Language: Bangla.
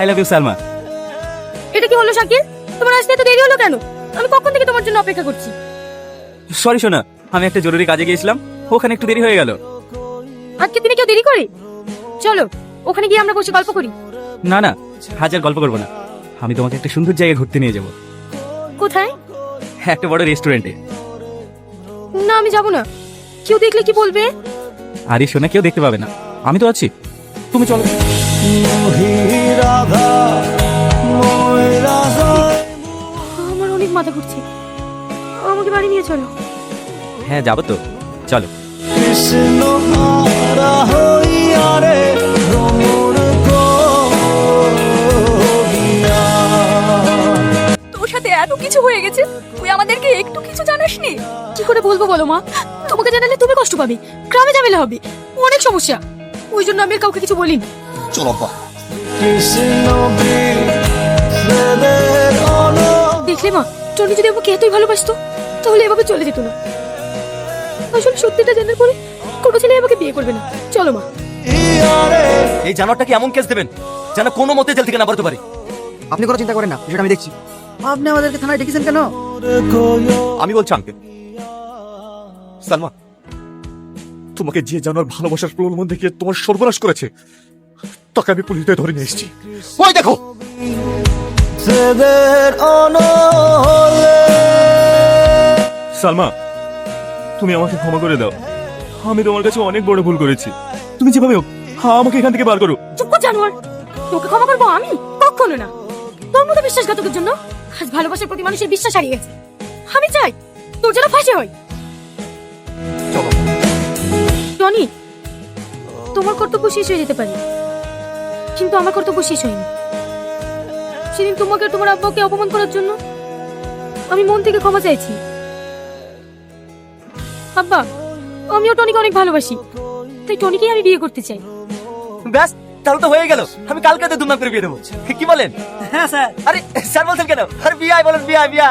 I love you Salma. এটা কি হলো শাকিল? তোমার আসতে এত দেরি হলো কেন? আমি কখন থেকে তোমার জন্য অপেক্ষা করছি। সরি সোনা, আমি একটা জরুরি কাজে গিয়েছিলাম, ওখানে একটু দেরি হয়ে গেল। আজকে দিনে কেউ দেরি করে? চলো ওখানে গিয়ে আমরা বসে গল্প করি। না না, হাজার গল্প করবো না, আমি তোমাকে একটা সুন্দর জায়গায় ঘুরতে নিয়ে যাবো। কোথায়? একটা বড় রেস্টুরেন্টে। না আমি যাব না, কেউ দেখলে কি বলবে? আরে সোনা, কেউ দেখতে পাবে না, আমি তো আছি, তুমি চলো। আমার অনেক মাথা ঘুরছে, আমাকে বাড়ি নিয়ে চলো। হ্যাঁ যাবো তো, চলো। তোর সাথে এত কিছু হয়ে গেছে, তুই আমাদেরকে একটু কিছু জানাসনি। কি করে বলবো বলো মা? তোমাকে জানালে তুমি কষ্ট পাবে, গ্রামে ঝামেলা হবে, অনেক সমস্যা। ওই জন্য আমি আর কাউকে কিছু বলিনি। চলো আব্বা। দেখলে মা, টনি যদি আমাকে এতই ভালোবাসতো তাহলে এভাবে চলে যেত না। আসলে সত্যিটা জানার পরে কোনো ছেলে আমাকে বিয়ে করবে না। চলো মা। এই জানোয়ারটাকে এমন কেস দেবেন যেন কোনো মতে জেল থেকে না বেরোতে পারে। আপনি কোনো চিন্তা করেন না, বিষয়টা আমি দেখছি। আপনি আমাদেরকে থানায় ডেকেছেন কেন? আমি বলছি আঙ্কেল, সালমা, তোমাকে যে জানোয়ার ভালোবাসার প্রলোভন দেখিয়ে তোমার সর্বনাশ করেছে, তাকে আমি পুলিশে ধরে নিয়ে এসেছি। ওই দেখো। সালমা, তুমি আমাকে ক্ষমা করে দাও, আমি তোমার কাছে অনেক বড় ভুল করেছি। তুমি যেভাবে হোক আমাকে এখান থেকে বার করো। চুপ কর জানোয়ার, তোকে ক্ষমা করবো আমি? কখনো না। তোর মতো বিশ্বাসঘাতকের জন্য আজ ভালোবাসার প্রতি মানুষের বিশ্বাস হারিয়ে গেছে। আমি চাই তোর যেন ফাঁসি হয়। চলো। টনি, তোমার কর্তব্য শেষ হয়ে যেতে পারে, কিন্তু আমার কর্তব্য শেষ হয়নি। সেদিন তোমাকে আর তোমার আব্বাকে অপমান করার জন্য আমি মন থেকে ক্ষমা চাইছি। আব্বা, আমিও টনিকে অনেক ভালোবাসি, তাই টনিকেই আমি বিয়ে করতে চাই। ব্যাস, তাহলে তো হয়ে গেল। আমি কালকে তো ধুমধাম করে বিয়ে দেবো, কি বলেন? হ্যাঁ স্যার। আরে স্যার বলছেন কেন? আরে বিয়ে বলেন, বিয়ে।